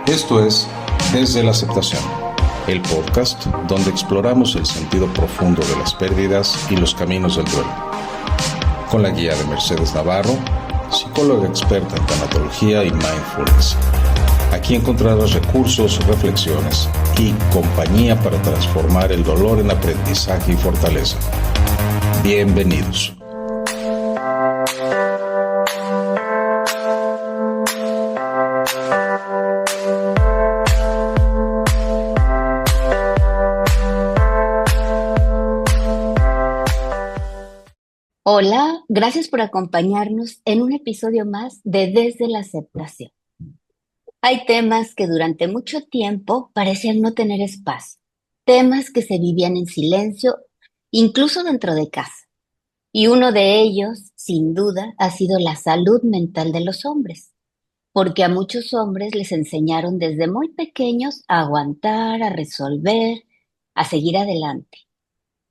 Esto es Desde la Aceptación, el podcast donde exploramos el sentido profundo de las pérdidas y los caminos del duelo. Con la guía de Mercedes Navarro, psicóloga experta en tanatología y mindfulness. Aquí encontrarás recursos, reflexiones y compañía para transformar el dolor en aprendizaje y fortaleza. Bienvenidos. Hola, gracias por acompañarnos en un episodio más de Desde la Aceptación. Hay temas que durante mucho tiempo parecían no tener espacio, temas que se vivían en silencio, incluso dentro de casa. Y uno de ellos, sin duda, ha sido la salud mental de los hombres, porque a muchos hombres les enseñaron desde muy pequeños a aguantar, a resolver, a seguir adelante,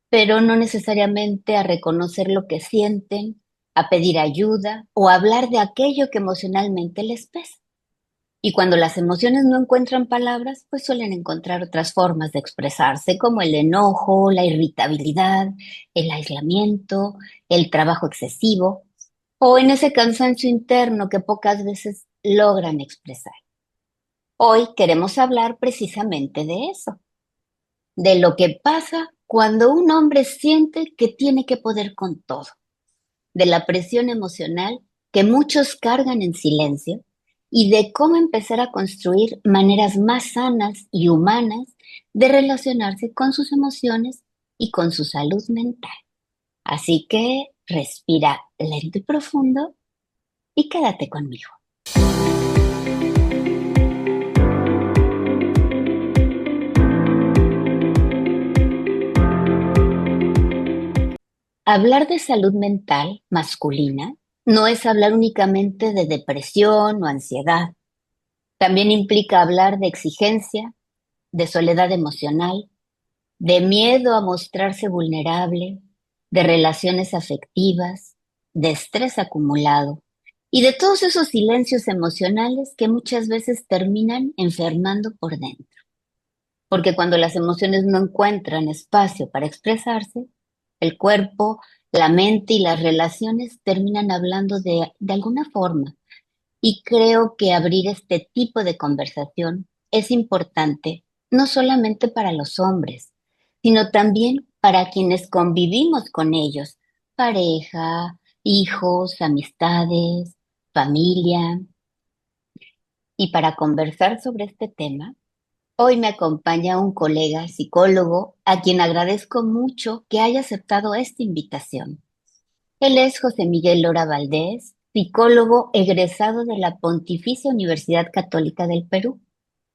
pero no necesariamente a reconocer lo que sienten, a pedir ayuda o a hablar de aquello que emocionalmente les pesa. Y cuando las emociones no encuentran palabras, pues suelen encontrar otras formas de expresarse, como el enojo, la irritabilidad, el aislamiento, el trabajo excesivo, o en ese cansancio interno que pocas veces logran expresar. Hoy queremos hablar precisamente de eso, de lo que pasa cuando un hombre siente que tiene que poder con todo, de la presión emocional que muchos cargan en silencio y de cómo empezar a construir maneras más sanas y humanas de relacionarse con sus emociones y con su salud mental. Así que respira lento y profundo y quédate conmigo. Hablar de salud mental masculina no es hablar únicamente de depresión o ansiedad. También implica hablar de exigencia, de soledad emocional, de miedo a mostrarse vulnerable, de relaciones afectivas, de estrés acumulado y de todos esos silencios emocionales que muchas veces terminan enfermando por dentro. Porque cuando las emociones no encuentran espacio para expresarse, el cuerpo, la mente y las relaciones terminan hablando de alguna forma. Y creo que abrir este tipo de conversación es importante, no solamente para los hombres, sino también para quienes convivimos con ellos, pareja, hijos, amistades, familia. Y para conversar sobre este tema, hoy me acompaña un colega psicólogo a quien agradezco mucho que haya aceptado esta invitación. Él es José Miguel Lora Valdés, psicólogo egresado de la Pontificia Universidad Católica del Perú,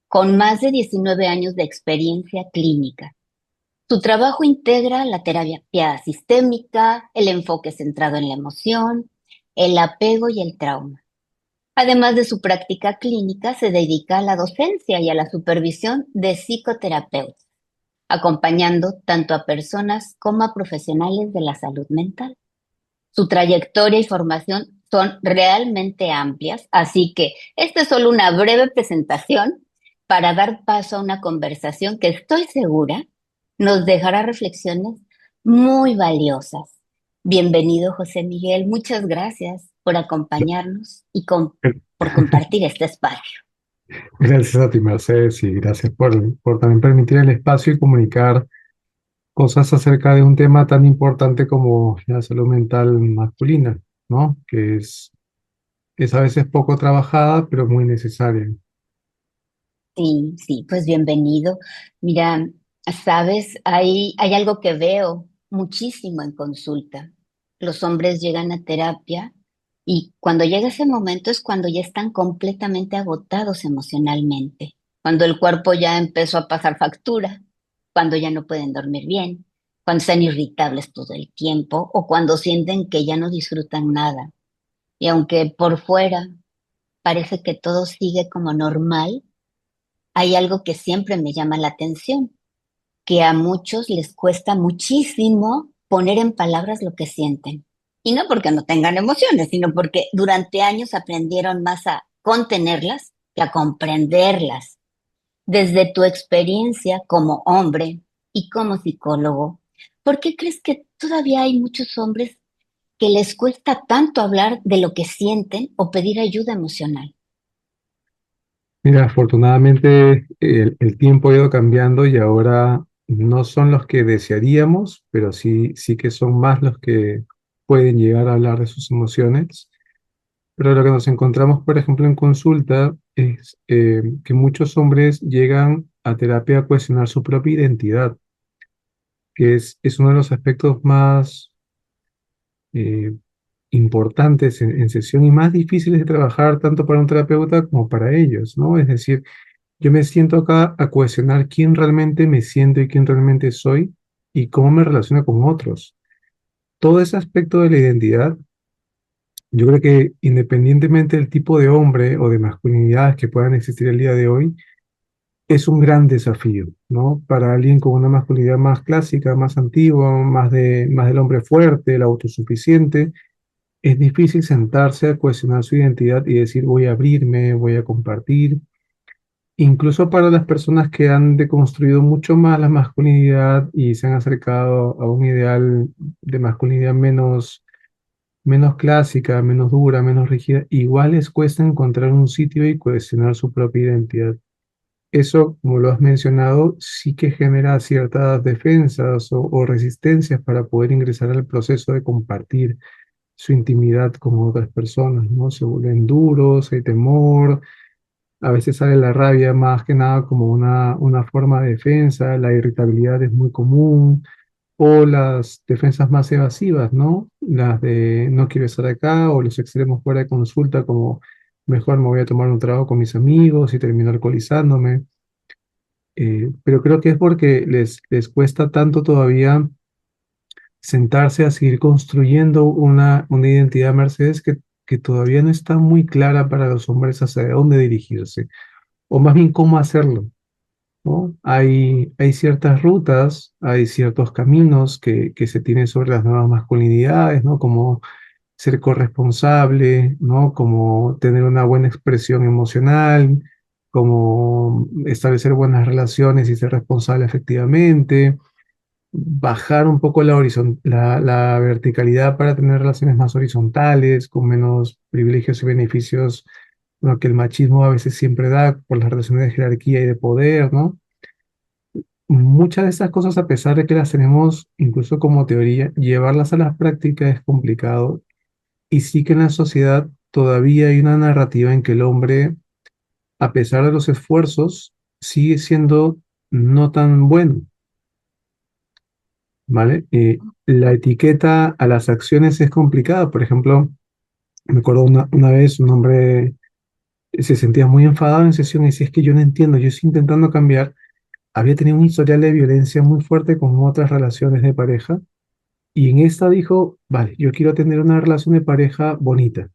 con más de 19 años de experiencia clínica. Su trabajo integra la terapia sistémica, el enfoque centrado en la emoción, el apego y el trauma. Además de su práctica clínica, se dedica a la docencia y a la supervisión de psicoterapeutas, acompañando tanto a personas como a profesionales de la salud mental. Su trayectoria y formación son realmente amplias, así que esta es solo una breve presentación para dar paso a una conversación que estoy segura nos dejará reflexiones muy valiosas. Bienvenido, José Miguel. Muchas gracias por acompañarnos y por compartir este espacio. Gracias a ti, Mercedes, y gracias por también permitir el espacio y comunicar cosas acerca de un tema tan importante como la salud mental masculina, ¿no? Que es a veces poco trabajada, pero muy necesaria. Sí, sí, pues bienvenido. Mira, sabes, hay algo que veo muchísimo en consulta. Los hombres llegan a terapia y cuando llega ese momento es cuando ya están completamente agotados emocionalmente, cuando el cuerpo ya empezó a pasar factura, cuando ya no pueden dormir bien, cuando están irritables todo el tiempo o cuando sienten que ya no disfrutan nada. Y aunque por fuera parece que todo sigue como normal, hay algo que siempre me llama la atención, que a muchos les cuesta muchísimo poner en palabras lo que sienten. Y no porque no tengan emociones, sino porque durante años aprendieron más a contenerlas que a comprenderlas. Desde tu experiencia como hombre y como psicólogo, ¿por qué crees que todavía hay muchos hombres que les cuesta tanto hablar de lo que sienten o pedir ayuda emocional? Mira, afortunadamente el tiempo ha ido cambiando y ahora no son los que desearíamos, pero sí que son más los que pueden llegar a hablar de sus emociones. Pero lo que nos encontramos, por ejemplo, en consulta es que muchos hombres llegan a terapia a cuestionar su propia identidad, que es uno de los aspectos más eh, importantes en sesión y más difíciles de trabajar tanto para un terapeuta como para ellos, ¿no? Es decir, yo me siento acá a cuestionar quién realmente me siento y quién realmente soy y cómo me relaciono con otros. Todo ese aspecto de la identidad, yo creo que independientemente del tipo de hombre o de masculinidades que puedan existir el día de hoy, es un gran desafío, ¿no? Para alguien con una masculinidad más clásica, más antigua, más del hombre fuerte, el autosuficiente, es difícil sentarse a cuestionar su identidad y decir voy a abrirme, voy a compartir. Incluso para las personas que han deconstruido mucho más la masculinidad y se han acercado a un ideal de masculinidad menos clásica, menos dura, menos rígida, igual les cuesta encontrar un sitio y cuestionar su propia identidad. Eso, como lo has mencionado, sí que genera ciertas defensas o resistencias para poder ingresar al proceso de compartir su intimidad con otras personas, ¿no? Se vuelven duros, hay temor, a veces sale la rabia más que nada como una forma de defensa, la irritabilidad es muy común, o las defensas más evasivas, ¿no? Las de no quiero estar acá, o los extremos fuera de consulta, como mejor me voy a tomar un trago con mis amigos y termino alcoholizándome. Pero creo que es porque les cuesta tanto todavía sentarse a seguir construyendo una identidad Mercedes que todavía no está muy clara para los hombres hacia dónde dirigirse, o más bien cómo hacerlo, ¿no? Hay ciertas rutas, hay ciertos caminos que se tienen sobre las nuevas masculinidades, ¿no? Como ser corresponsable, ¿no? Como tener una buena expresión emocional, como establecer buenas relaciones y ser responsable efectivamente, bajar un poco la verticalidad para tener relaciones más horizontales, con menos privilegios y beneficios, ¿no? Que el machismo a veces siempre da por las relaciones de jerarquía y de poder, ¿no? Muchas de estas cosas, a pesar de que las tenemos incluso como teoría, llevarlas a la práctica es complicado. Y sí que en la sociedad todavía hay una narrativa en que el hombre, a pesar de los esfuerzos, sigue siendo no tan bueno, ¿vale? La etiqueta a las acciones es complicada. Por ejemplo, me acuerdo una vez un hombre se sentía muy enfadado en sesión y decía, es que yo no entiendo, yo estoy intentando cambiar. Había tenido un historial de violencia muy fuerte con otras relaciones de pareja y en esta dijo, vale, yo quiero tener una relación de pareja bonita.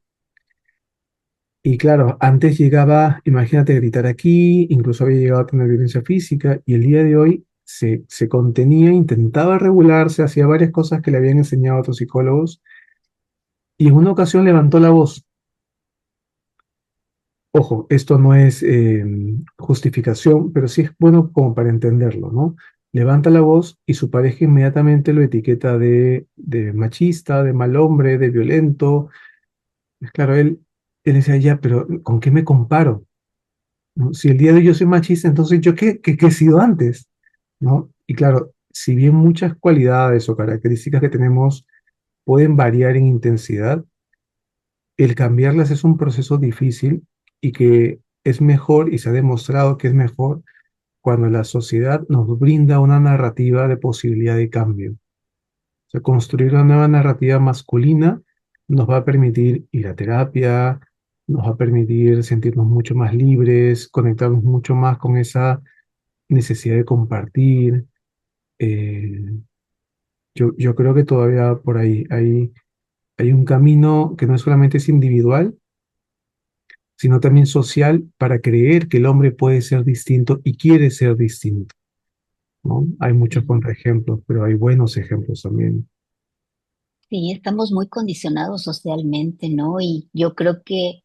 Y claro, antes llegaba, imagínate, gritar aquí, incluso había llegado a tener violencia física y el día de hoy se contenía, intentaba regularse, hacía varias cosas que le habían enseñado otros psicólogos y en una ocasión levantó la voz. Ojo, esto no es justificación, pero sí es bueno como para entenderlo, ¿no? Levanta la voz y su pareja inmediatamente lo etiqueta de machista, de mal hombre, de violento. Pues claro, él decía, ya, pero ¿con qué me comparo? ¿No? Si el día de hoy yo soy machista, entonces ¿yo qué he sido antes? ¿No? Y claro, si bien muchas cualidades o características que tenemos pueden variar en intensidad, el cambiarlas es un proceso difícil y que es mejor y se ha demostrado que es mejor cuando la sociedad nos brinda una narrativa de posibilidad de cambio. O sea, construir una nueva narrativa masculina nos va a permitir ir a terapia, nos va a permitir sentirnos mucho más libres, conectarnos mucho más con esa necesidad de compartir. Eh, yo creo que todavía por ahí hay un camino que no solamente es individual, sino también social para creer que el hombre puede ser distinto y quiere ser distinto, ¿no? Hay muchos contraejemplos, pero hay buenos ejemplos también. Sí, estamos muy condicionados socialmente, ¿no? Y yo creo que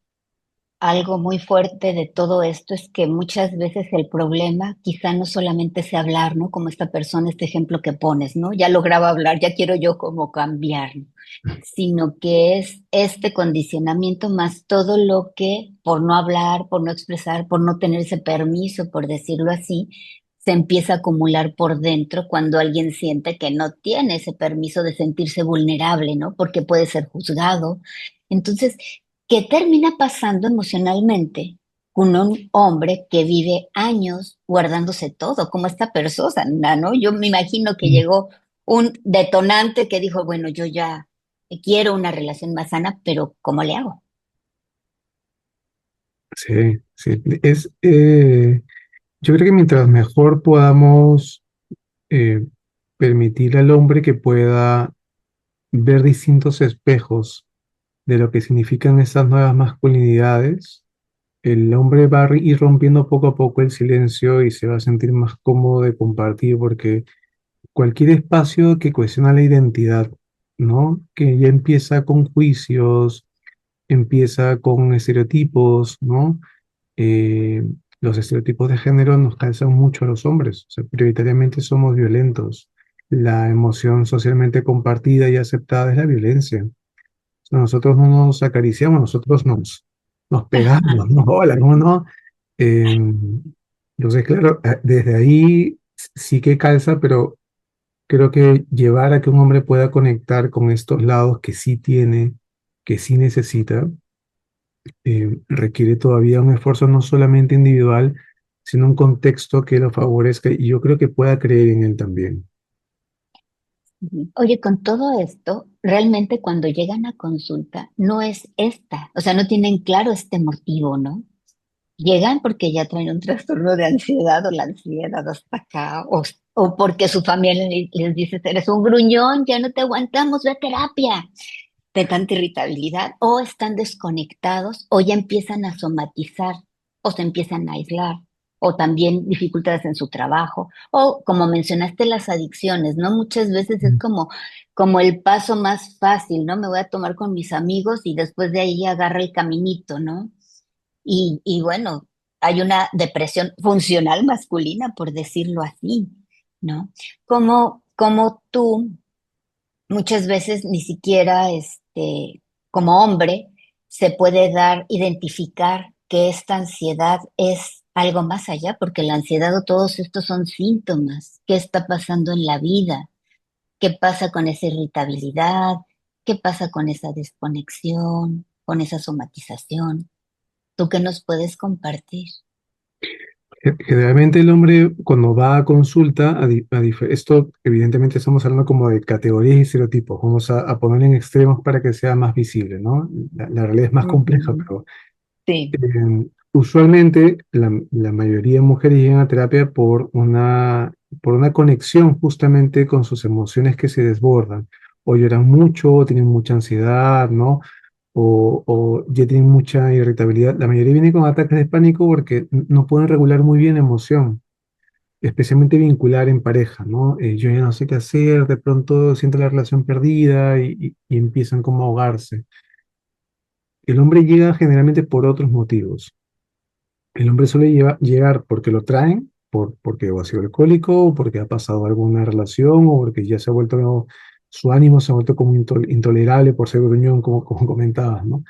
algo muy fuerte de todo esto es que muchas veces el problema quizá no solamente sea hablar, ¿no? Como esta persona, este ejemplo que pones, ¿no? Ya lograba hablar, ya quiero yo como cambiar, ¿no? Sino que es este condicionamiento más todo lo que por no hablar, por no expresar, por no tener ese permiso, por decirlo así, se empieza a acumular por dentro cuando alguien siente que no tiene ese permiso de sentirse vulnerable, ¿no? Porque puede ser juzgado. Entonces, ¿qué termina pasando emocionalmente con un hombre que vive años guardándose todo, como esta persona, ¿no? Yo me imagino que Mm. llegó un detonante que dijo, bueno, yo ya quiero una relación más sana, pero ¿cómo le hago? Sí, sí. Yo creo que mientras mejor podamos eh, permitir al hombre que pueda ver distintos espejos de lo que significan estas nuevas masculinidades, el hombre va a ir rompiendo poco a poco el silencio y se va a sentir más cómodo de compartir, porque cualquier espacio que cuestiona la identidad, ¿no? Que ya empieza con juicios, empieza con estereotipos, ¿no? eh, los estereotipos de género nos calzan mucho a los hombres, o sea, prioritariamente somos violentos. La emoción socialmente compartida y aceptada es la violencia. O sea, nosotros no nos acariciamos, nosotros nos pegamos, ¿no? Hola, ¿cómo no? Eh, entonces, claro, desde ahí sí que calza, pero creo que llevar a que un hombre pueda conectar con estos lados que sí tiene, que sí necesita, requiere todavía un esfuerzo no solamente individual, sino un contexto que lo favorezca y yo creo que pueda creer en él también. Ujú. Oye, con todo esto, realmente cuando llegan a consulta, no es esta, o sea, no tienen claro este motivo, ¿no? Llegan porque ya traen un trastorno de ansiedad o la ansiedad hasta acá, o porque su familia les dice, eres un gruñón, ya no te aguantamos, ve a terapia, de tanta irritabilidad, o están desconectados, o ya empiezan a somatizar, o se empiezan a aislar, o también dificultades en su trabajo, o como mencionaste, las adicciones, ¿no? Muchas veces es Mm. como el paso más fácil, ¿no? Me voy a tomar con mis amigos y después de ahí agarra el caminito, ¿no? Y bueno, hay una depresión funcional masculina, por decirlo así, ¿no? Como tú muchas veces ni siquiera como hombre se puede identificar que esta ansiedad es algo más allá, porque la ansiedad o todos estos son síntomas. ¿Qué está pasando en la vida? ¿Qué pasa con esa irritabilidad? ¿Qué pasa con esa desconexión, con esa somatización? ¿Tú qué nos puedes compartir? Generalmente el hombre cuando va a consulta, esto evidentemente estamos hablando como de categorías y estereotipos, vamos a poner en extremos para que sea más visible, ¿no? La realidad es más compleja, Ujú. pero Sí. usualmente la mayoría de mujeres llegan a terapia por una conexión justamente con sus emociones que se desbordan, o lloran mucho, o tienen mucha ansiedad, ¿no? O ya tienen mucha irritabilidad. La mayoría viene con ataques de pánico porque no pueden regular muy bien la emoción, especialmente vincular en pareja, ¿no? Yo ya no sé qué hacer, de pronto siento la relación perdida y empiezan como a ahogarse. El hombre llega generalmente por otros motivos. El hombre suele llegar porque lo traen, porque o ha sido alcohólico, o porque ha pasado alguna relación, o porque ya se ha vuelto, su ánimo se ha vuelto como intolerable por ser gruñón, como comentabas, ¿no?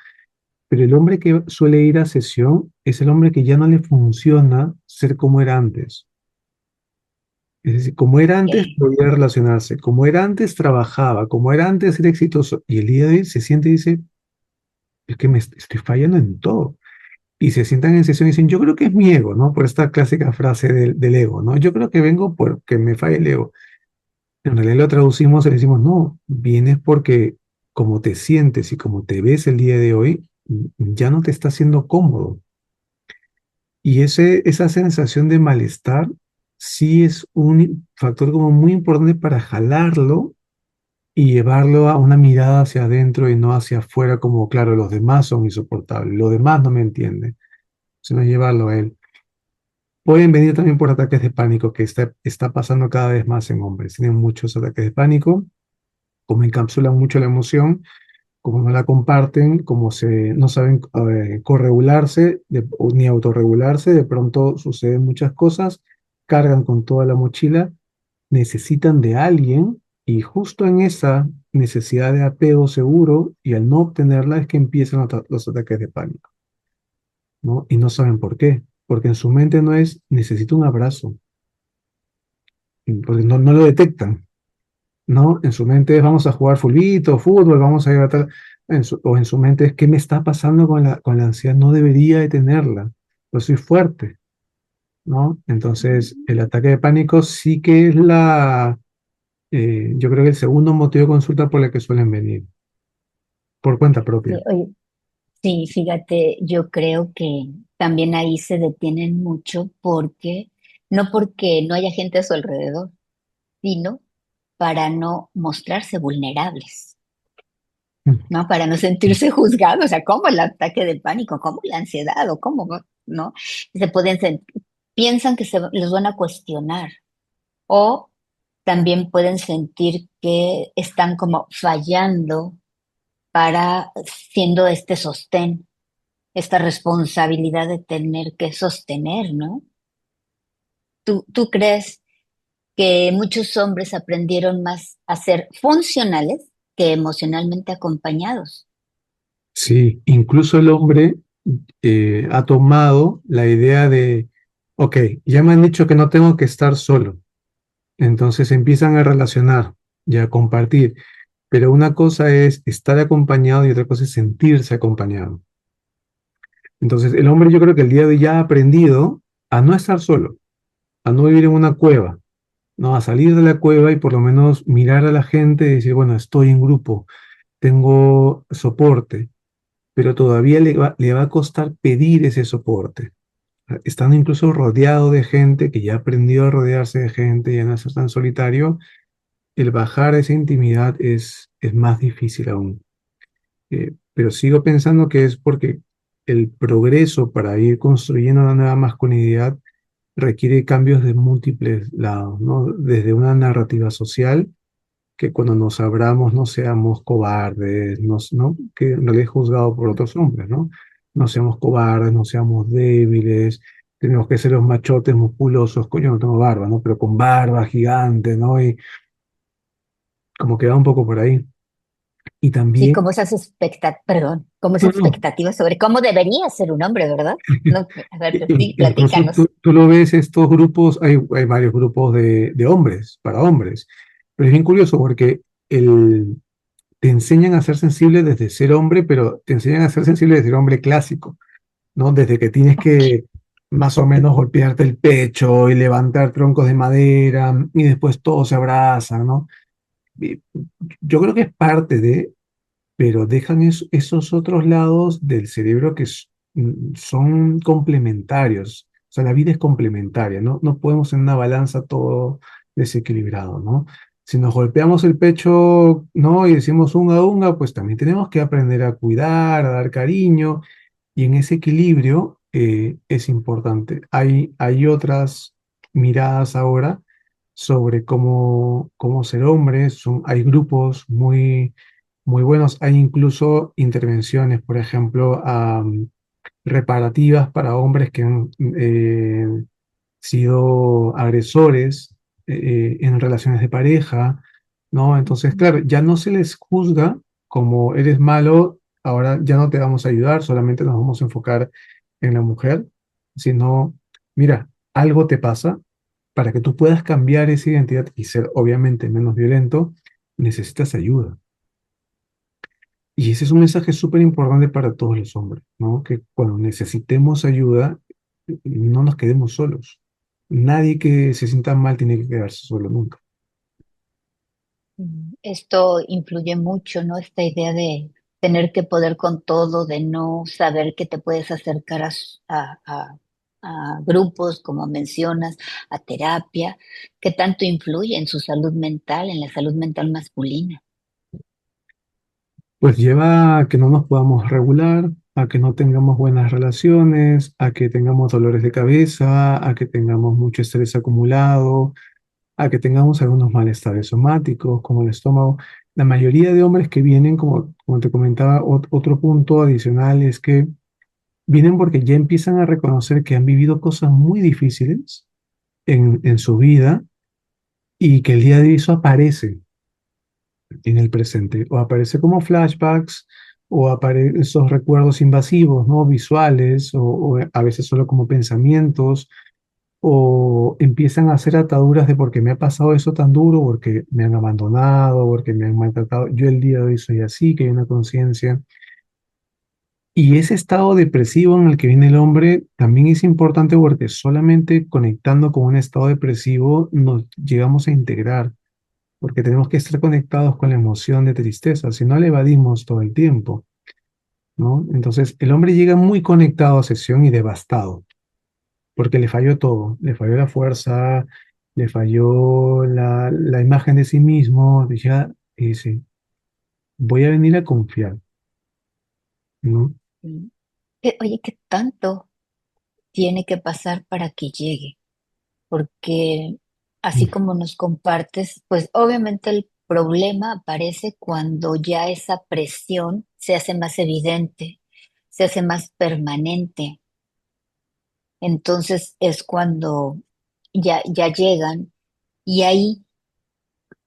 Pero el hombre que suele ir a sesión es el hombre que ya no le funciona ser como era antes. Es decir, como era antes, Ok. podía relacionarse, como era antes, trabajaba, como era antes, era exitoso. Y el día de hoy se siente y dice, es que me estoy fallando en todo. Y se sientan en sesión y dicen, yo creo que es mi ego, ¿no? Por esta clásica frase del ego, ¿no? Yo creo que vengo porque me falla el ego. En realidad lo traducimos y le decimos, no, vienes porque como te sientes y como te ves el día de hoy, ya no te está haciendo cómodo. Y esa sensación de malestar sí es un factor como muy importante para jalarlo y llevarlo a una mirada hacia adentro y no hacia afuera como, claro, los demás son insoportables, los demás no me entienden, sino llevarlo a él. Pueden venir también por ataques de pánico, que está pasando cada vez más en hombres. Tienen muchos ataques de pánico, como encapsulan mucho la emoción como no la comparten, no saben corregularse ni autorregularse, de pronto suceden muchas cosas, cargan con toda la mochila, necesitan de alguien y justo en esa necesidad de apego seguro y al no obtenerla es que empiezan los ataques de pánico, ¿no? Y no saben por qué, porque en su mente no es necesito un abrazo, porque no lo detectan. ¿No? En su mente es vamos a jugar fulbito, fútbol, vamos a ir a tal, o en su mente es qué me está pasando con la ansiedad, no debería de tenerla, pues soy fuerte, ¿no? Entonces, el ataque de pánico sí que es yo creo que el segundo motivo de consulta por el que suelen venir, por cuenta Sí, propia. oye, sí, fíjate, yo creo que también ahí se detienen mucho no porque no haya gente a su alrededor, sino para no mostrarse vulnerables, ¿no? Para no sentirse juzgados, o sea, como el ataque de pánico, como la ansiedad, o cómo, ¿no? Se pueden piensan que los van a cuestionar, o también pueden sentir que están como fallando para siendo este sostén, esta responsabilidad de tener que sostener, ¿no? ¿Tú crees que muchos hombres aprendieron más a ser funcionales que emocionalmente acompañados? Sí, incluso el hombre ha tomado la idea de, ok, ya me han dicho que no tengo que estar solo, entonces empiezan a relacionar y a compartir. Pero una cosa es estar acompañado y otra cosa es sentirse acompañado. Entonces, el hombre yo creo que el día de hoy ya ha aprendido a no estar solo, a no vivir en una cueva, ¿no? A salir de la cueva y por lo menos mirar a la gente y decir, bueno, estoy en grupo, tengo soporte, pero todavía le va a costar pedir ese soporte. Estando incluso rodeado de gente que ya aprendió a rodearse de gente y a no ser tan solitario, el bajar esa intimidad es más difícil aún. Pero sigo pensando que es porque el progreso para ir construyendo una nueva masculinidad requiere cambios de múltiples lados, ¿no? Desde una narrativa social, que cuando nos abramos no seamos cobardes, ¿no? Que en realidad es juzgado por otros hombres, ¿no? No seamos cobardes, no seamos débiles, tenemos que ser los machotes musculosos, coño, no tengo barba, ¿no? Pero con barba gigante, ¿no? Y como que va un poco por ahí. Y Sí, también, como esas perdón, como no, esas no, expectativas sobre cómo debería ser un hombre, ¿verdad? No, a ver, sí, Incluso platícanos. tú lo ves, estos grupos, hay varios grupos de hombres, para hombres, pero es bien curioso porque te enseñan a ser sensible desde ser hombre, pero te enseñan a ser sensible desde ser hombre clásico, ¿no? Desde que tienes que más o menos golpearte el pecho y levantar troncos de madera y después todos se abrazan, ¿no? Y yo creo que es parte de, pero dejan esos otros lados del cerebro son complementarios. O sea, la vida es complementaria, ¿no? No podemos en una balanza todo desequilibrado, ¿no? Si nos golpeamos el pecho, ¿no? Y decimos unga, unga, pues también tenemos que aprender a cuidar, a dar cariño, y en ese equilibrio es importante. Hay otras miradas ahora sobre cómo ser hombres, hay grupos muy buenos. Hay incluso intervenciones, por ejemplo, reparativas para hombres que han sido agresores en relaciones de pareja, ¿no? Entonces, claro, ya no se les juzga como eres malo, ahora ya no te vamos a ayudar, solamente nos vamos a enfocar en la mujer, sino, mira, algo te pasa, para que tú puedas cambiar esa identidad y ser obviamente menos violento, necesitas ayuda. Y ese es un mensaje súper importante para todos los hombres, ¿no? Que cuando necesitemos ayuda, no nos quedemos solos. Nadie que se sienta mal tiene que quedarse solo nunca. Esto influye mucho, ¿no? Esta idea de tener que poder con todo, de no saber que te puedes acercar a grupos, como mencionas, a terapia, que tanto influye en su salud mental, en la salud mental masculina. Pues lleva a que no nos podamos regular, a que no tengamos buenas relaciones, a que tengamos dolores de cabeza, a que tengamos mucho estrés acumulado, a que tengamos algunos malestares somáticos como el estómago. la mayoría de hombres que vienen, como te comentaba, otro punto adicional es que vienen porque ya empiezan a reconocer que han vivido cosas muy difíciles en su vida y que el día de hoy eso aparece en el presente, o aparece como flashbacks, o aparecen esos recuerdos invasivos, ¿no? Visuales, o a veces solo como pensamientos, o empiezan a hacer ataduras de porque me ha pasado eso tan duro, porque me han abandonado, porque me han maltratado. Yo el día de hoy soy así, que hay una conciencia. Y ese estado depresivo en el que viene el hombre también es importante porque solamente conectando con un estado depresivo nos llegamos a integrar, porque tenemos que estar conectados con la emoción de tristeza, si no la evadimos todo el tiempo, ¿no? Entonces el hombre llega muy conectado a sesión y devastado, porque le falló todo, le falló la fuerza, le falló la imagen de sí mismo, y dice, voy a venir a confiar, ¿no? Mm. Oye, ¿qué tanto tiene que pasar para que llegue? Porque así como nos compartes, pues obviamente el problema aparece cuando ya esa presión se hace más evidente, se hace más permanente. Entonces es cuando ya llegan y ahí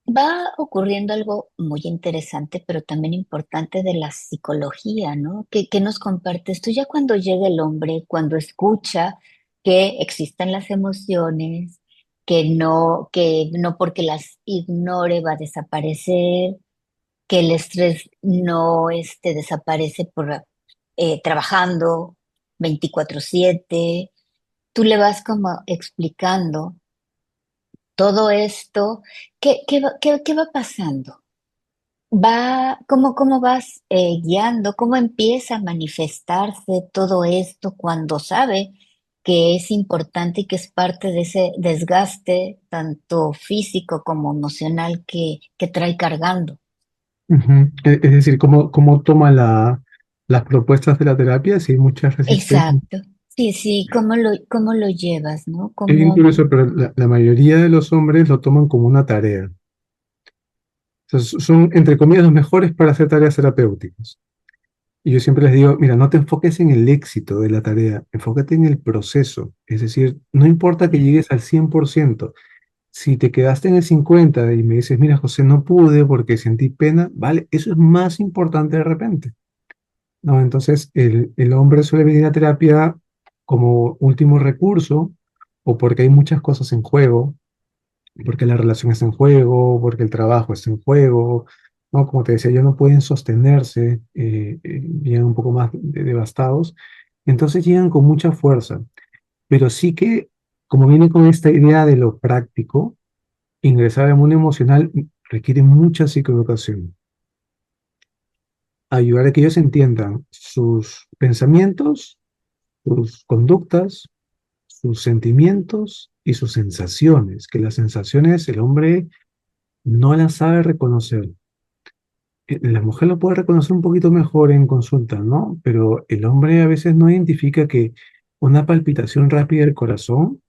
va ocurriendo algo muy interesante, pero también importante de la psicología, ¿no? ¿Qué nos compartes tú ya cuando llega el hombre, cuando escucha que existen las emociones, que no porque las ignore va a desaparecer, que el estrés no desaparece por trabajando 24/7? Tú le vas como explicando todo esto. ¿Qué va pasando? ¿Cómo vas guiando? ¿Cómo empieza a manifestarse todo esto cuando sabe que es importante y que es parte de ese desgaste, tanto físico como emocional, que trae cargando? Ujú. Es decir, cómo toma las propuestas de la terapia, si hay mucha resistencia. Exacto. Sí, sí, cómo lo llevas, ¿no? Es bien ¿Cómo? curioso, pero la mayoría de los hombres lo toman como una tarea. O sea, son, entre comillas, los mejores para hacer tareas terapéuticas. Y yo siempre les digo, mira, no te enfoques en el éxito de la tarea, enfócate en el proceso. Es decir, no importa que llegues al 100%. Si te quedaste en el 50 y me dices, mira, José, no pude porque sentí pena, vale, eso es más importante de repente. ¿No? Entonces, el hombre suele venir a terapia como último recurso o porque hay muchas cosas en juego, porque la relación está en juego, porque el trabajo está en juego, ¿no? Como te decía, ya no pueden sostenerse, llegan un poco más devastados, entonces llegan con mucha fuerza, pero sí que, como viene con esta idea de lo práctico, ingresar al mundo emocional requiere mucha psicoeducación, ayudar a que ellos entiendan sus pensamientos, sus conductas, sus sentimientos y sus sensaciones, que las sensaciones el hombre no las sabe reconocer. La mujer lo puede reconocer un poquito mejor en consulta, ¿no? Pero el hombre a veces no identifica que una palpitación rápida del corazón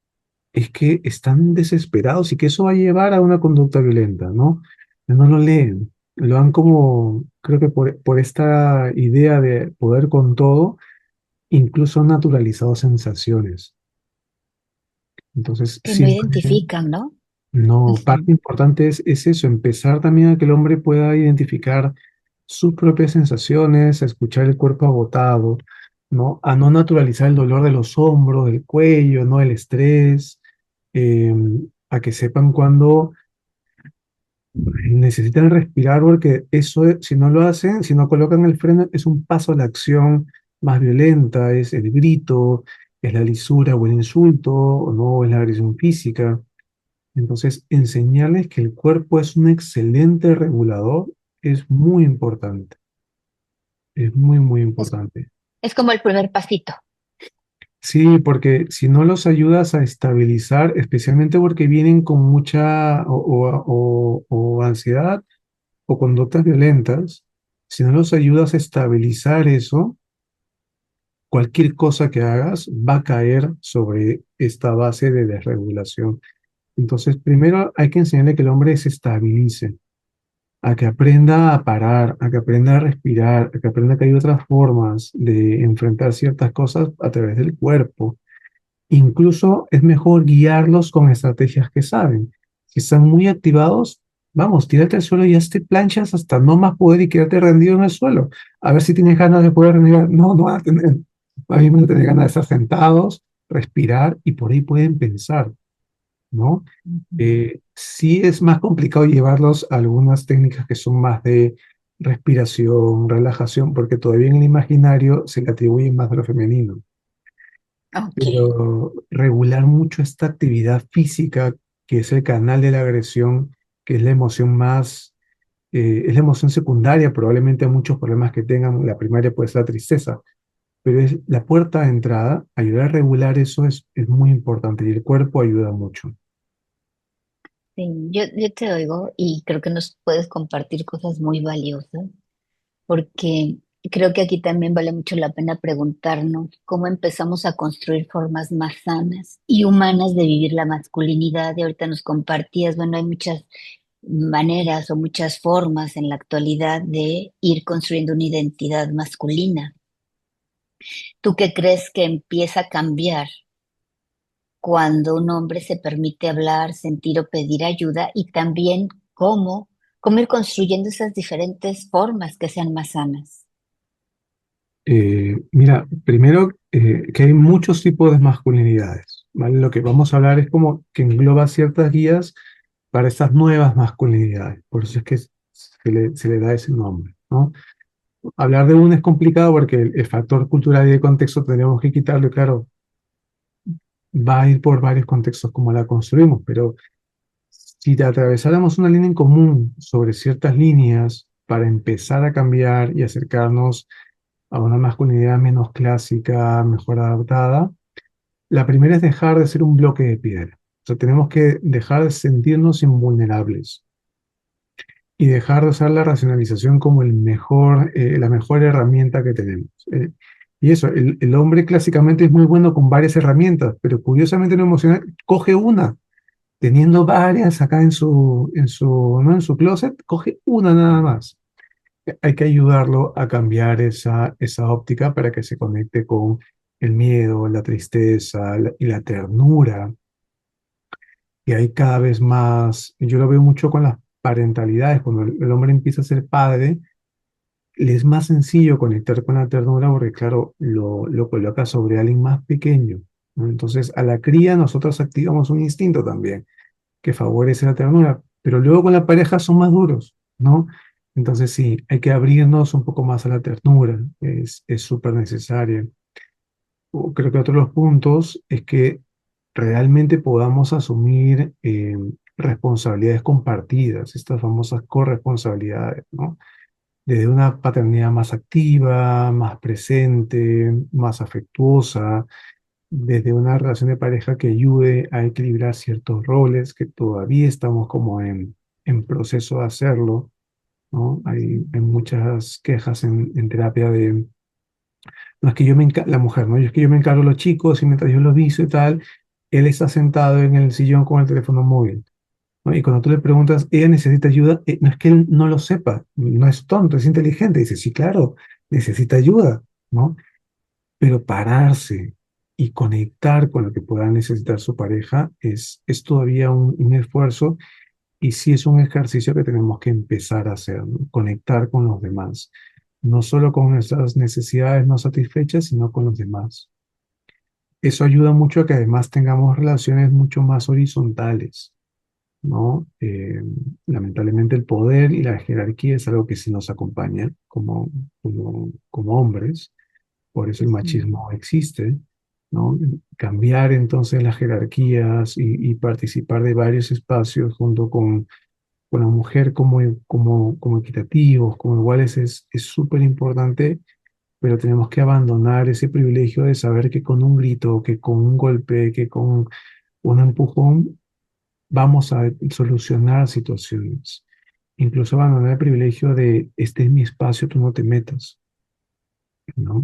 es que están desesperados y que eso va a llevar a una conducta violenta, ¿no? No lo leen, lo han como, creo que por esta idea de poder con todo, incluso han naturalizado sensaciones. Entonces, Que no siempre, identifican, ¿no? no, Ujú. parte importante es eso, empezar también a que el hombre pueda identificar sus propias sensaciones, a escuchar el cuerpo agotado, ¿no? A no naturalizar el dolor de los hombros, del cuello, ¿no? El estrés, eh, a que sepan cuando necesitan respirar, porque eso, si no lo hacen, si no colocan el freno, es un paso a la acción más violenta, es el grito, es la lisura o el insulto, o no, es la agresión física. Entonces, enseñarles que el cuerpo es un excelente regulador es muy importante, es muy, muy Es, importante. es como el primer pasito. Sí, porque si no los ayudas a estabilizar, especialmente porque vienen con mucha o ansiedad o conductas violentas, si no los ayudas a estabilizar eso, cualquier cosa que hagas va a caer sobre esta base de desregulación. Entonces, primero hay que enseñarle que el hombre se estabilice, a que aprenda a parar, a que aprenda a respirar, a que aprenda que hay otras formas de enfrentar ciertas cosas a través del cuerpo. Incluso es mejor guiarlos con estrategias que saben. Si están muy activados, vamos, tírate al suelo y hazte planchas hasta no más poder y quedarte rendido en el suelo. A ver si tienes ganas de poder rendir. No, no van a tener, más bien van a tener ganas de estar sentados, respirar y por ahí pueden pensar, ¿no? Ujú. Sí es más complicado llevarlos a algunas técnicas que son más de respiración, relajación, porque todavía en el imaginario se le atribuye más de lo femenino. Ok. Pero regular mucho esta actividad física, que es el canal de la agresión, que es la emoción más, es la emoción secundaria, probablemente a muchos problemas que tengan, la primaria puede ser la tristeza, pero es la puerta de entrada, ayudar a regular eso es muy importante y el cuerpo ayuda mucho. Sí, yo te oigo y creo que nos puedes compartir cosas muy valiosas, porque creo que aquí también vale mucho la pena preguntarnos cómo empezamos a construir formas más sanas y humanas de vivir la masculinidad. Y ahorita nos compartías, bueno, hay muchas maneras o muchas formas en la actualidad de ir construyendo una identidad masculina. ¿Tú qué crees que empieza a cambiar cuando un hombre se permite hablar, sentir o pedir ayuda? Y también cómo ir construyendo esas diferentes formas que sean más sanas. Mira, primero que hay muchos tipos de masculinidades, ¿vale? Lo que vamos a hablar es como que engloba ciertas guías para estas nuevas masculinidades, por eso es que se le da ese nombre, ¿no? Hablar de una es complicado porque el factor cultural y de contexto tenemos que quitarlo, y claro, va a ir por varios contextos como la construimos, pero si atravesáramos una línea en común sobre ciertas líneas para empezar a cambiar y acercarnos a una masculinidad menos clásica, mejor adaptada, la primera es dejar de ser un bloque de piedra. O sea, tenemos que dejar de sentirnos invulnerables y dejar de usar la racionalización como la mejor herramienta que tenemos. Y eso, el hombre clásicamente es muy bueno con varias herramientas, pero curiosamente lo emocional coge una, teniendo varias acá ¿no? En su closet, coge una nada más. Hay que ayudarlo a cambiar esa óptica para que se conecte con el miedo, la tristeza y la ternura. Y hay cada vez más, yo lo veo mucho con las parentalidades, cuando el hombre empieza a ser padre, le es más sencillo conectar con la ternura porque, claro, lo coloca sobre alguien más pequeño, ¿no? Entonces, a la cría nosotros activamos un instinto también que favorece la ternura, pero luego con la pareja son más duros, ¿no? Entonces, sí, hay que abrirnos un poco más a la ternura, es súper necesaria. Creo que otro de los puntos es que realmente podamos asumir responsabilidades compartidas, estas famosas corresponsabilidades, ¿no? Desde una paternidad más activa, más presente, más afectuosa, desde una relación de pareja que ayude a equilibrar ciertos roles que todavía estamos como en proceso de hacerlo, ¿no? Hay muchas quejas en terapia de, no es que la mujer, ¿no? Es que yo me encargo de los chicos y mientras yo los viso y tal, él está sentado en el sillón con el teléfono móvil, ¿no? Y cuando tú le preguntas, ¿ella necesita ayuda? No es que él no lo sepa, no es tonto, es inteligente. Dice, sí, claro, necesita ayuda, ¿no? Pero pararse y conectar con lo que pueda necesitar su pareja es todavía un esfuerzo y sí es un ejercicio que tenemos que empezar a hacer, ¿no? Conectar con los demás, no solo con nuestras necesidades no satisfechas, sino con los demás. Eso ayuda mucho a que además tengamos relaciones mucho más horizontales, ¿no? Lamentablemente el poder y la jerarquía es algo que sí nos acompaña como hombres, por eso el Ujú. machismo existe, ¿no? Cambiar entonces las jerarquías y participar de varios espacios junto con la mujer como equitativos, como iguales es súper importante, pero tenemos que abandonar ese privilegio de saber que con un grito, que con un golpe, que con un empujón vamos a solucionar situaciones. Incluso abandonar el privilegio de este es mi espacio, tú no te metas, ¿no?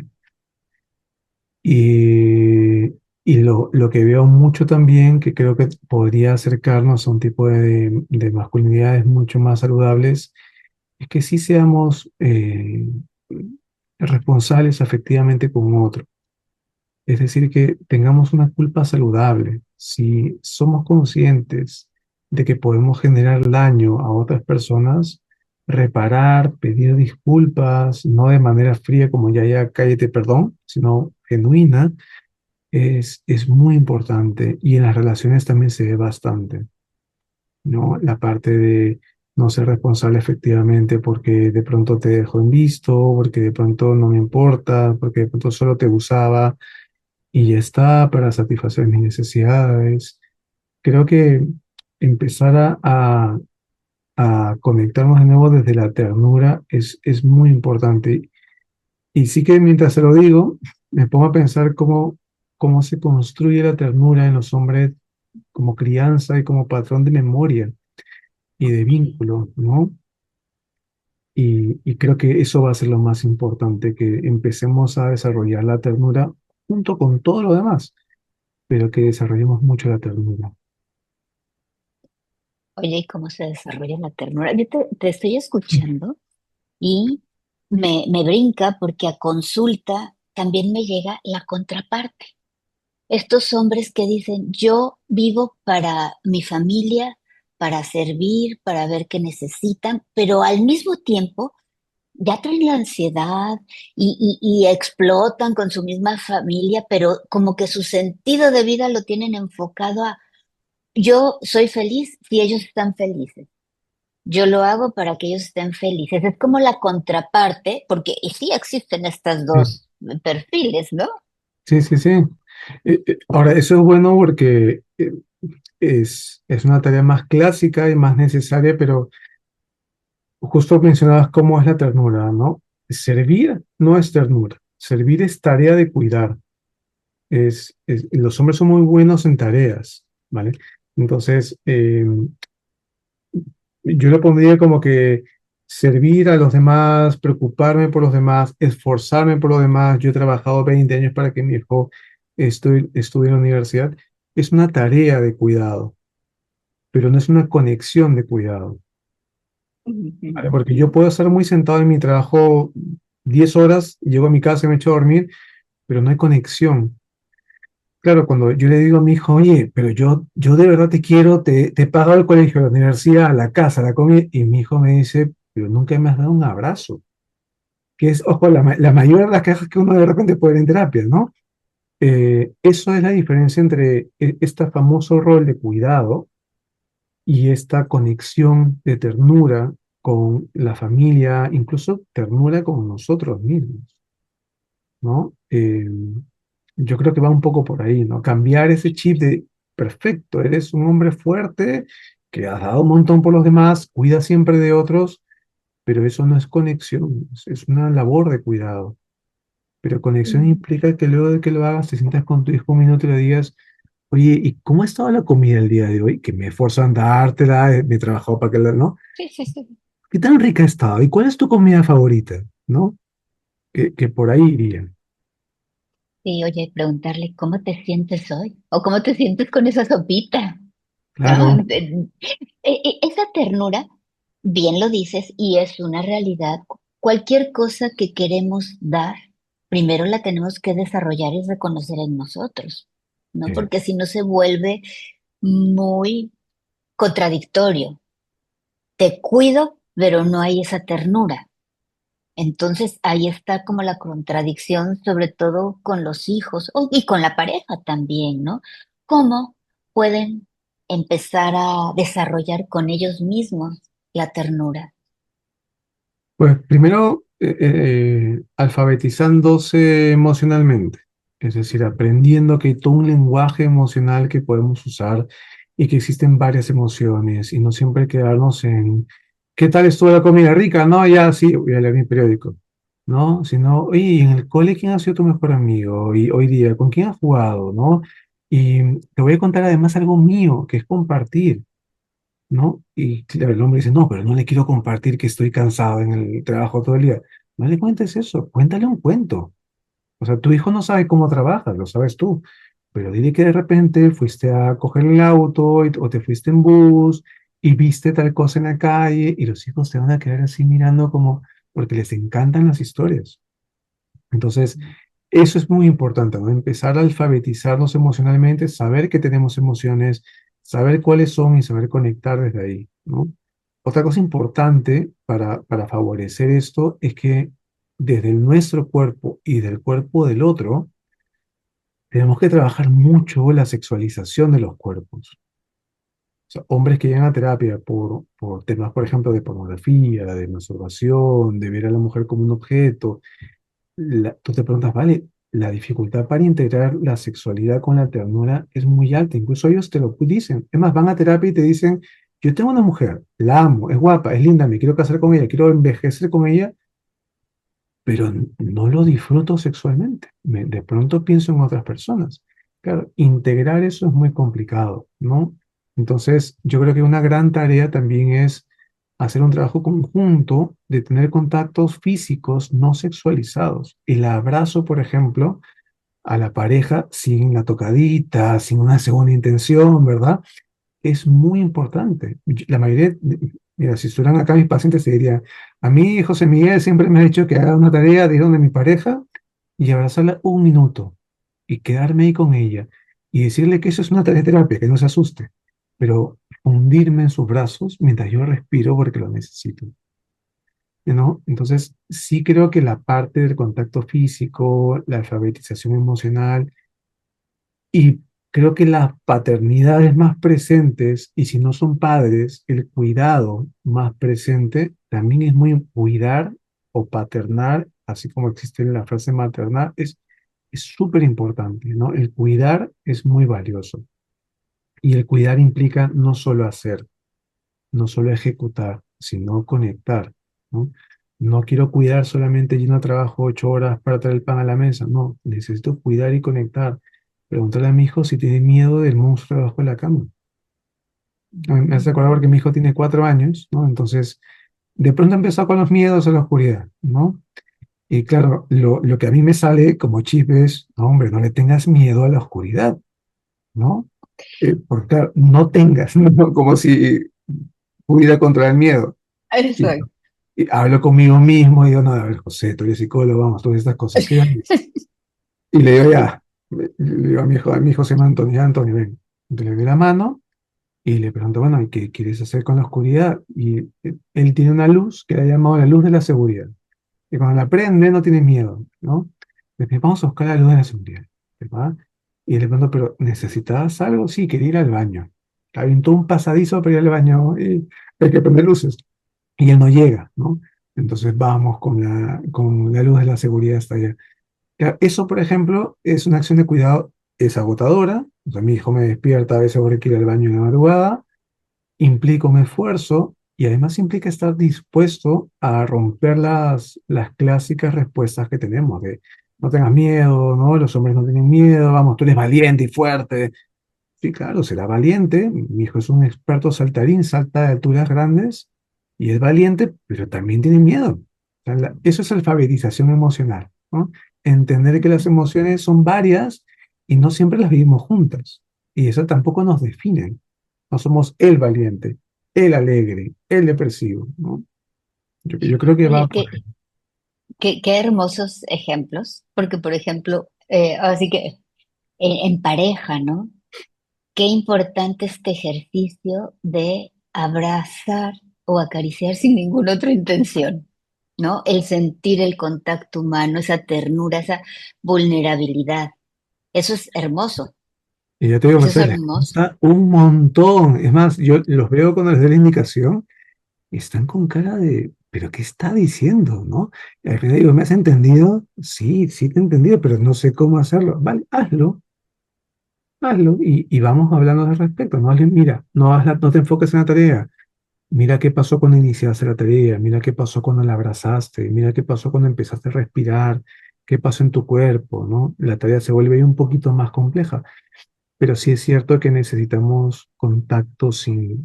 Y, y lo que veo mucho también, que creo que podría acercarnos a un tipo de masculinidades mucho más saludables, es que sí seamos responsables afectivamente con otro. Es decir, que tengamos una culpa saludable. Si somos conscientes de que podemos generar daño a otras personas, reparar, pedir disculpas, no de manera fría como ya, cállate, perdón, sino genuina, es muy importante y en las relaciones también se ve bastante, ¿no? La parte de no ser responsable efectivamente porque de pronto te dejó en visto, porque de pronto no me importa, porque de pronto solo te usaba y ya está para satisfacer mis necesidades. Creo que empezar a conectarnos de nuevo desde la ternura es muy importante. Y sí que mientras se lo digo, me pongo a pensar cómo se construye la ternura en los hombres como crianza y como patrón de memoria y de vínculo, ¿no? Y creo que eso va a ser lo más importante, que empecemos a desarrollar la ternura junto con todo lo demás, pero que desarrollemos mucho la ternura. Oye, ¿y cómo se desarrolla la ternura? Yo te estoy escuchando y me brinca porque a consulta también me llega la contraparte. Estos hombres que dicen, yo vivo para mi familia, para servir, para ver qué necesitan, pero al mismo tiempo ya traen la ansiedad y explotan con su misma familia, pero como que su sentido de vida lo tienen enfocado a, yo soy feliz si ellos están felices. Yo lo hago para que ellos estén felices. Es como la contraparte, porque y sí existen estas Sí, dos perfiles, ¿no? sí, sí, sí. Ahora, eso es bueno porque es una tarea más clásica y más necesaria, pero justo mencionabas cómo es la ternura, ¿no? Servir no es ternura, servir es tarea de cuidar. Los hombres son muy buenos en tareas, ¿vale? Entonces, yo lo pondría como que servir a los demás, preocuparme por los demás, esforzarme por los demás. Yo he trabajado 20 años para que mi hijo estudie en la universidad. Es una tarea de cuidado, pero no es una conexión de cuidado, ¿vale? Porque yo puedo estar muy sentado en mi trabajo 10 horas, llego a mi casa y me echo a dormir, pero no hay conexión. Claro, cuando yo le digo a mi hijo, oye, pero yo de verdad te quiero, te he pagado el colegio, la universidad, la casa, la comida, y mi hijo me dice, pero nunca me has dado un abrazo, que es, ojo, la mayor de las quejas que uno de repente puede ver en terapia, ¿no? Eso es la diferencia entre este famoso rol de cuidado y esta conexión de ternura con la familia, incluso ternura con nosotros mismos, ¿no? Yo creo que va un poco por ahí, ¿no? Cambiar ese chip de, perfecto, eres un hombre fuerte, que has dado un montón por los demás, cuida siempre de otros, pero eso no es conexión, es una labor de cuidado. Pero conexión implica que luego de que lo hagas, te sientas con tu hijo un minuto y le digas, oye, ¿y cómo ha estado la comida el día de hoy? Que me he esforzado en dártela, me he trabajado para que la, ¿no? Sí, sí, sí. ¿Qué tan rica ha estado? ¿Y cuál es tu comida favorita? ¿No? Que por ahí iría. Sí, oye, preguntarle cómo te sientes hoy o cómo te sientes con esa sopita, ¿no? Claro, Esa ternura, bien lo dices, y es una realidad. Cualquier cosa que queremos dar, primero la tenemos que desarrollar y reconocer en nosotros, ¿no? sí. Porque si no se vuelve muy contradictorio. Te cuido, pero no hay esa ternura. Entonces ahí está como la contradicción, sobre todo con los hijos y con la pareja también, ¿no? ¿Cómo pueden empezar a desarrollar con ellos mismos la ternura? Pues primero, alfabetizándose emocionalmente, es decir, aprendiendo que hay todo un lenguaje emocional que podemos usar y que existen varias emociones y no siempre quedarnos en ¿qué tal estuvo la comida rica? No, ya sí, voy a leer mi periódico, ¿no? Sino, oye, en el cole, ¿quién ha sido tu mejor amigo? Y hoy día, ¿con quién has jugado? ¿No? Y te voy a contar además algo mío, que es compartir. ¿No? Y claro, el hombre dice, no, pero no le quiero compartir que estoy cansado en el trabajo todo el día. No le cuentes eso, cuéntale un cuento. O sea, tu hijo no sabe cómo trabajas, lo sabes tú, pero dile que de repente fuiste a coger el auto o te fuiste en bus y viste tal cosa en la calle y los hijos te van a quedar así mirando como, porque les encantan las historias. Entonces, eso es muy importante, ¿no? Empezar a alfabetizarnos emocionalmente, saber que tenemos emociones, saber cuáles son y saber conectar desde ahí, ¿no? Otra cosa importante para favorecer esto es que desde nuestro cuerpo y del cuerpo del otro, tenemos que trabajar mucho la sexualización de los cuerpos. O sea, hombres que llegan a terapia por temas, por ejemplo, de pornografía, de masturbación, de ver a la mujer como un objeto, tú te preguntas, vale, la dificultad para integrar la sexualidad con la ternura es muy alta. Incluso ellos te lo dicen. Es más, van a terapia y te dicen, yo tengo una mujer, la amo, es guapa, es linda, me quiero casar con ella, quiero envejecer con ella, pero no lo disfruto sexualmente. De pronto pienso en otras personas. Claro, integrar eso es muy complicado, ¿no? Entonces, yo creo que una gran tarea también es hacer un trabajo conjunto de tener contactos físicos no sexualizados. El abrazo, por ejemplo, a la pareja sin la tocadita, sin una segunda intención, ¿verdad? Es muy importante. La mayoría, mira, si estuvieran acá mis pacientes, te diría, a mí José Miguel siempre me ha dicho que haga una tarea de ir donde mi pareja y abrazarla un minuto y quedarme ahí con ella y decirle que eso es una tarea de terapia, que no se asuste, pero hundirme en sus brazos mientras yo respiro porque lo necesito, ¿no? Entonces, sí creo que la parte del contacto físico, la alfabetización emocional, y creo que las paternidades más presentes, y si no son padres, el cuidado más presente, también es muy cuidar o paternar, así como existe la frase maternar, es súper importante, ¿no? El cuidar es muy valioso. Y el cuidar implica no solo hacer, no solo ejecutar, sino conectar, ¿no? No quiero cuidar solamente yo no trabajo 8 horas para traer el pan a la mesa, no, necesito cuidar y conectar. Preguntarle a mi hijo si tiene miedo del monstruo debajo de la cama. Me hace acordar porque mi hijo tiene 4 años, ¿no? Entonces, de pronto empezó con los miedos a la oscuridad, ¿no? Y claro, lo que a mí me sale como chip es, no, hombre, no le tengas miedo a la oscuridad, ¿no? Porque claro, no tengas, ¿no? Como si pudiera controlar el miedo. Y, Exacto. y hablo conmigo mismo y digo, no, a ver, José, tú eres psicólogo, vamos, todas estas cosas. Y le digo, ya, le digo a mi hijo se llama Antonio, ya, Antonio, ven. Entonces le doy la mano y le pregunto, bueno, ¿y qué quieres hacer con la oscuridad? Y él tiene una luz que le ha llamado la luz de la seguridad. Y cuando la prende no tiene miedo, ¿no? Le digo, vamos a buscar la luz de la seguridad, ¿verdad? Y le pregunto, ¿pero necesitas algo? Sí, quería ir al baño. Había todo un pasadizo para ir al baño y hay que prender luces y él no llega, ¿no? Entonces vamos con la luz de la seguridad hasta allá. Ya, eso, por ejemplo, es una acción de cuidado, es agotadora, o sea, mi hijo me despierta a veces porque quiere ir al baño en la madrugada, implica un esfuerzo y además implica estar dispuesto a romper las clásicas respuestas que tenemos de no tengas miedo, ¿no? Los hombres no tienen miedo, vamos, tú eres valiente y fuerte. Sí, claro, será valiente. Mi hijo es un experto saltarín, salta de alturas grandes y es valiente, pero también tiene miedo. O sea, eso es alfabetización emocional, ¿no? Entender que las emociones son varias y no siempre las vivimos juntas. Y eso tampoco nos define. No somos el valiente, el alegre, el depresivo, ¿no? Yo creo que va Oye, por ahí. qué hermosos ejemplos, porque por ejemplo, así que en pareja, ¿no? Qué importante este ejercicio de abrazar o acariciar sin ninguna otra intención, ¿no? El sentir el contacto humano, esa ternura, esa vulnerabilidad. Eso es hermoso, Y ya te digo, eso es Mercedes, les hermoso. gusta un montón. Es más, yo los veo cuando les doy la indicación. Están con cara de, ¿pero qué está diciendo, no? Y al final digo, ¿me has entendido? Sí, sí te he entendido, pero no sé cómo hacerlo. Vale, hazlo y vamos hablando al respecto. No, mira, no te enfoques en la tarea. Mira qué pasó cuando iniciaste la tarea, mira qué pasó cuando la abrazaste, mira qué pasó cuando empezaste a respirar, qué pasó en tu cuerpo, ¿no? La tarea se vuelve ahí un poquito más compleja, pero sí es cierto que necesitamos contacto sin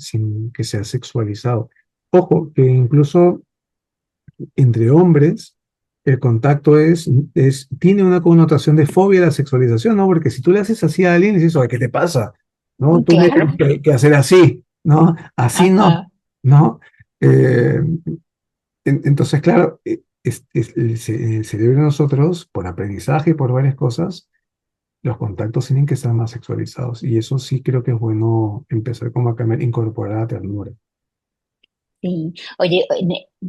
que sea sexualizado. Ojo, que incluso entre hombres, el contacto tiene una connotación de fobia a la sexualización, ¿no? Porque si tú le haces así a alguien, dices, oye, ¿qué te pasa? ¿No? Tú tienes Claro, que hacer así. ¿no? Así no, Ajá. ¿no? Eh, entonces, claro, el cerebro de nosotros, por aprendizaje y por varias cosas, los contactos tienen que estar más sexualizados. Y eso sí creo que es bueno empezar como a cambiar, incorporar la ternura. Sí, oye,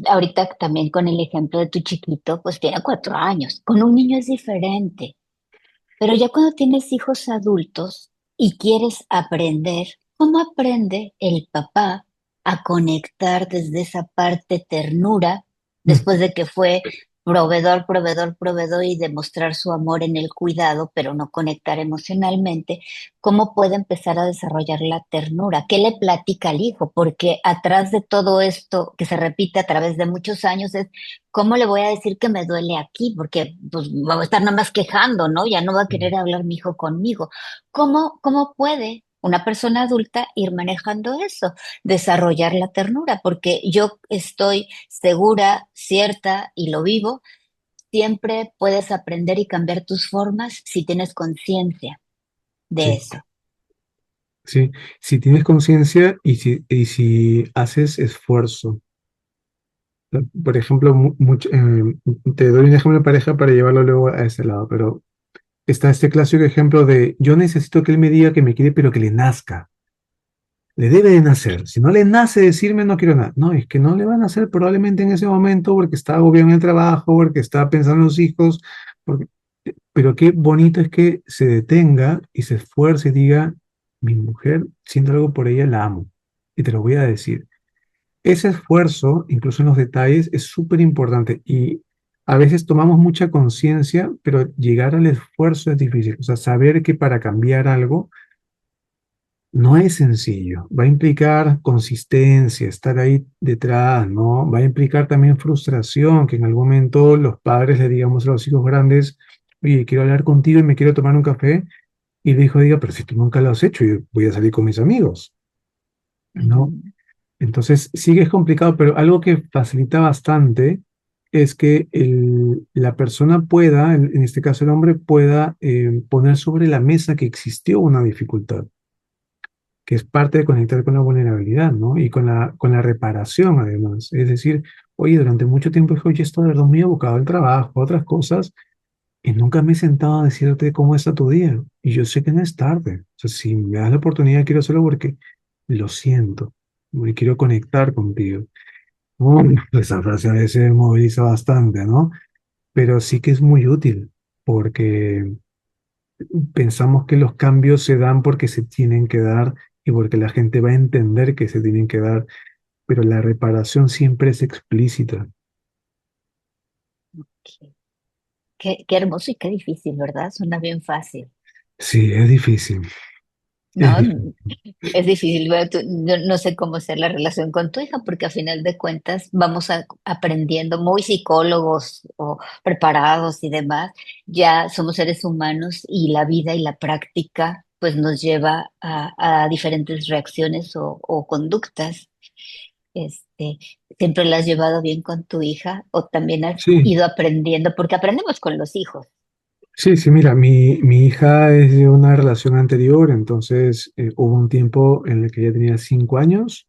ahorita también con el ejemplo de tu chiquito, pues tiene 4 años. Con un niño es diferente, pero ya cuando tienes hijos adultos y quieres aprender, ¿cómo aprende el papá a conectar desde esa parte ternura Mm, después de que fue proveedor, proveedor, proveedor y demostrar su amor en el cuidado, pero no conectar emocionalmente? ¿Cómo puede empezar a desarrollar la ternura? ¿Qué le platica al hijo? Porque atrás de todo esto que se repite a través de muchos años es, ¿cómo le voy a decir que me duele aquí? Porque pues va a estar nada más quejando, ¿no? Ya no va a querer hablar mi hijo conmigo. ¿Cómo puede una persona adulta ir manejando eso? Desarrollar la ternura, porque yo estoy segura, cierta y lo vivo, siempre puedes aprender y cambiar tus formas si tienes conciencia de sí, eso. sí. Si tienes conciencia y si haces esfuerzo. Por ejemplo, te doy un ejemplo de pareja para llevarlo luego a ese lado, pero está este clásico ejemplo de yo necesito que él me diga que me quiere, pero que le nazca. Le debe de nacer. Si no le nace decirme no quiero nada. No, es que no le van a nacer probablemente en ese momento porque está agobiado en el trabajo, porque está pensando en los hijos. porque- pero qué bonito es que se detenga y se esfuerce y diga, mi mujer, siento algo por ella, la amo. Y te lo voy a decir. Ese esfuerzo, incluso en los detalles, es súper importante y a veces tomamos mucha conciencia, pero llegar al esfuerzo es difícil. O sea, saber que para cambiar algo no es sencillo. Va a implicar consistencia, estar ahí detrás, ¿no? Va a implicar también frustración, que en algún momento los padres le digamos a los hijos grandes, oye, quiero hablar contigo y me quiero tomar un café. Y el hijo diga, pero si tú nunca lo has hecho, yo voy a salir con mis amigos, ¿no? Ujú. Entonces, sí que es complicado, pero algo que facilita bastante es que la persona pueda, en este caso el hombre, pueda poner sobre la mesa que existió una dificultad, que es parte de conectar con la vulnerabilidad, ¿no? Y con la reparación, además. Es decir, oye, durante mucho tiempo, hijo, yo estoy de verdad muy abocado al trabajo, a otras cosas, y nunca me he sentado a decirte cómo está tu día. Y yo sé que no es tarde. O sea, si me das la oportunidad, quiero hacerlo porque lo siento, y quiero conectar contigo. Esa frase a veces moviliza bastante, ¿no? Pero sí que es muy útil porque pensamos que los cambios se dan porque se tienen que dar y porque la gente va a entender que se tienen que dar, pero la reparación siempre es explícita. Qué hermoso y qué difícil, ¿verdad? Suena bien fácil. Sí, es difícil, es ¿No? difícil. Es difícil, bueno, yo no sé cómo ser la relación con tu hija, porque a final de cuentas vamos aprendiendo, muy psicólogos o preparados y demás, ya somos seres humanos y la vida y la práctica pues nos lleva a diferentes reacciones o conductas. Este, ¿siempre la has llevado bien con tu hija o también has Sí, ido aprendiendo? Porque aprendemos con los hijos. sí, sí, mira, mi hija es de una relación anterior, entonces hubo un tiempo en el que ella tenía 5 años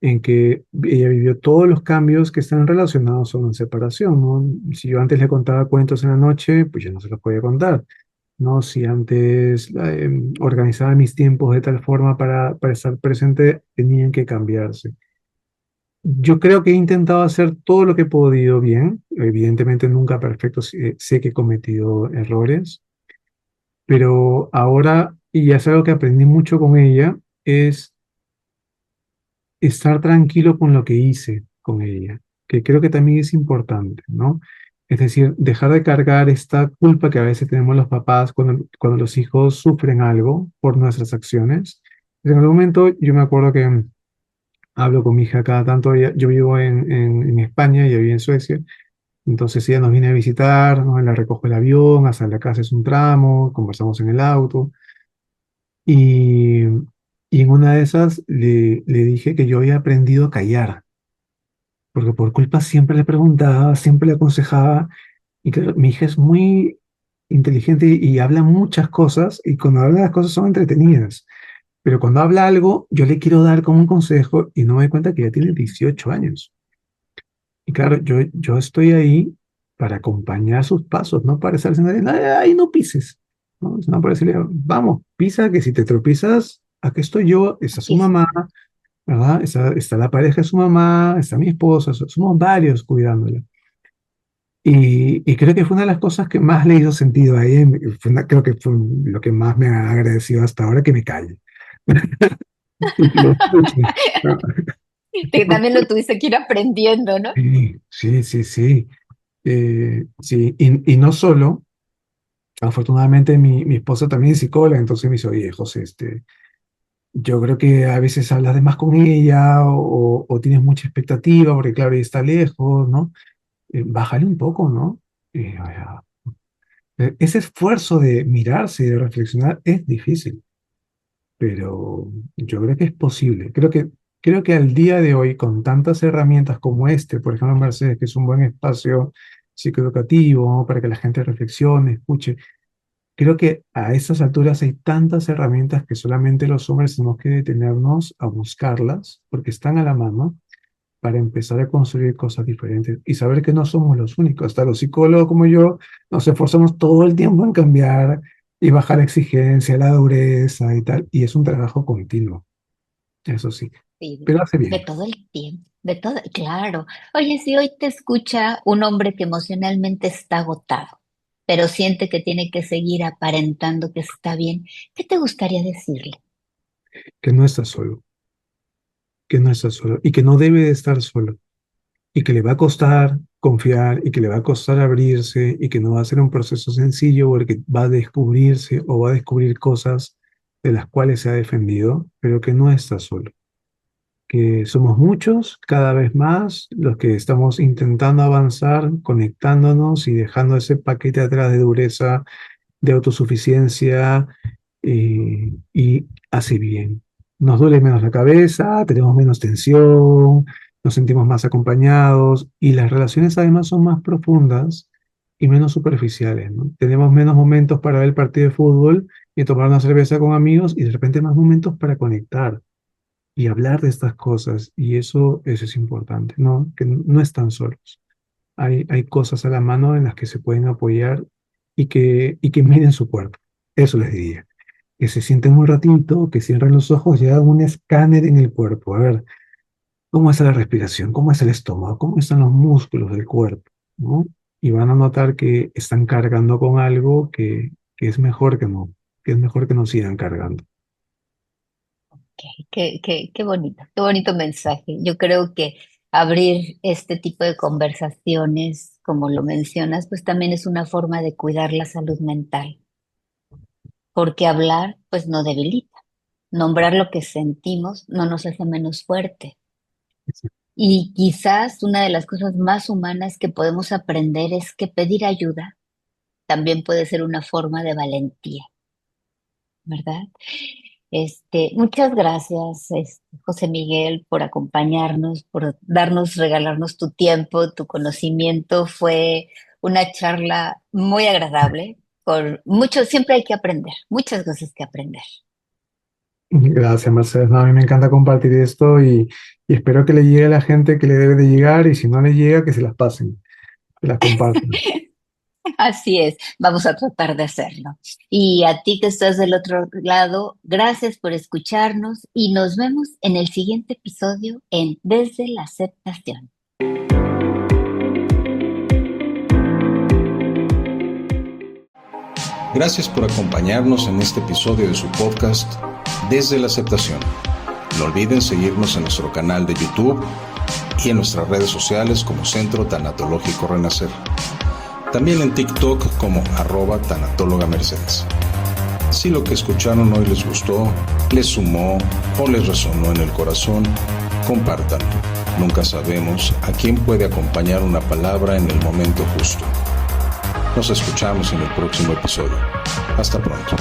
en que ella vivió todos los cambios que están relacionados a una separación, ¿no? Si yo antes le contaba cuentos en la noche, pues ya no se los podía contar, ¿no? Si antes organizaba mis tiempos de tal forma para estar presente, tenían que cambiarse. Yo creo que he intentado hacer todo lo que he podido bien, evidentemente nunca perfecto, sé que he cometido errores, pero ahora, y es algo que aprendí mucho con ella, es estar tranquilo con lo que hice con ella, que creo que también es importante, ¿no? Es decir, dejar de cargar esta culpa que a veces tenemos los papás cuando los hijos sufren algo por nuestras acciones. En algún momento yo me acuerdo que hablo con mi hija cada tanto, yo vivo en España y ella vive en Suecia, entonces ella nos viene a visitar, ¿no? La recojo el avión, hasta la casa es un tramo, conversamos en el auto. Y, y en una de esas le dije que yo había aprendido a callar, porque por culpa siempre le preguntaba, siempre le aconsejaba, y claro, mi hija es muy inteligente y habla muchas cosas, y cuando habla las cosas son entretenidas, Pero cuando habla algo, yo le quiero dar como un consejo y no me doy cuenta que ya tiene 18 años. Y claro, yo estoy ahí para acompañar sus pasos, no para estar diciendo, ahí no pises, ¿no? Sino para decirle, vamos, pisa, que si te tropiezas, aquí estoy yo, está su Aquí mamá, está. ¿verdad? Está la pareja de su mamá, está mi esposa, somos varios cuidándola. Y creo que fue una de las cosas que más le hizo sentido a ella, creo que fue lo que más me ha agradecido hasta ahora, que me calle. Y que lo escuche. Que también lo tuviste que ir aprendiendo, ¿no? Sí, sí, sí, sí. Sí, y no solo, afortunadamente mi esposa también es psicóloga, entonces me dice, oye, José, yo creo que a veces hablas de más con ella o tienes mucha expectativa, porque claro, ella está lejos, ¿no? Bájale un poco, ¿no? O sea, ese esfuerzo de mirarse y de reflexionar es difícil, pero yo creo que es posible. Creo que al día de hoy, con tantas herramientas como por ejemplo, Mercedes, que es un buen espacio psicoeducativo, ¿no? Para que la gente reflexione, escuche, creo que a estas alturas hay tantas herramientas que solamente los hombres tenemos que detenernos a buscarlas, porque están a la mano, para empezar a construir cosas diferentes y saber que no somos los únicos. Hasta los psicólogos como yo nos esforzamos todo el tiempo en cambiar y bajar la exigencia, la dureza y tal, y es un trabajo continuo, eso sí, Sí, pero hace de bien. todo el tiempo, de todo, claro. Oye, si hoy te escucha un hombre que emocionalmente está agotado, pero siente que tiene que seguir aparentando que está bien, ¿qué te gustaría decirle? Que no está solo, que no está solo y que no debe de estar solo y que le va a costar confiar y que le va a costar abrirse y que no va a ser un proceso sencillo porque va a descubrirse o va a descubrir cosas de las cuales se ha defendido, pero que no está solo, que somos muchos, cada vez más, los que estamos intentando avanzar, conectándonos y dejando ese paquete atrás de dureza, de autosuficiencia, y hace bien. Nos duele menos la cabeza, tenemos menos tensión, nos sentimos más acompañados y las relaciones además son más profundas y menos superficiales, ¿no? Tenemos menos momentos para ver el partido de fútbol y tomar una cerveza con amigos y de repente más momentos para conectar y hablar de estas cosas. Y eso es importante, ¿no? Que no están solos. Hay cosas a la mano en las que se pueden apoyar y que miren su cuerpo. Eso les diría. Que se sienten un ratito, que cierren los ojos y hagan un escáner en el cuerpo. A ver, ¿cómo es la respiración? ¿Cómo es el estómago? ¿Cómo están los músculos del cuerpo? ¿No? Y van a notar que están cargando con algo que es mejor que es mejor que no sigan cargando. Qué bonito mensaje. Yo creo que abrir este tipo de conversaciones, como lo mencionas, pues también es una forma de cuidar la salud mental, porque hablar, pues no debilita. Nombrar lo que sentimos no nos hace menos fuerte. Y quizás una de las cosas más humanas que podemos aprender es que pedir ayuda también puede ser una forma de valentía, ¿verdad? Muchas gracias, José Miguel, por acompañarnos, por regalarnos tu tiempo, tu conocimiento. Fue una charla muy agradable, con mucho, siempre hay que aprender, muchas cosas que aprender. Gracias, Mercedes. No, a mí me encanta compartir esto y espero que le llegue a la gente que le debe de llegar y si no le llega, que se las pasen, que las compartan. Así es, vamos a tratar de hacerlo. Y a ti que estás del otro lado, gracias por escucharnos y nos vemos en el siguiente episodio en Desde la Aceptación. Gracias por acompañarnos en este episodio de su podcast Desde la Aceptación. No olviden seguirnos en nuestro canal de YouTube y en nuestras redes sociales como Centro Tanatológico Renacer. También en TikTok como @tanatólogamercedes. Si lo que escucharon hoy les gustó, les sumó o les resonó en el corazón, compártanlo. Nunca sabemos a quién puede acompañar una palabra en el momento justo. Nos escuchamos en el próximo episodio. Hasta pronto.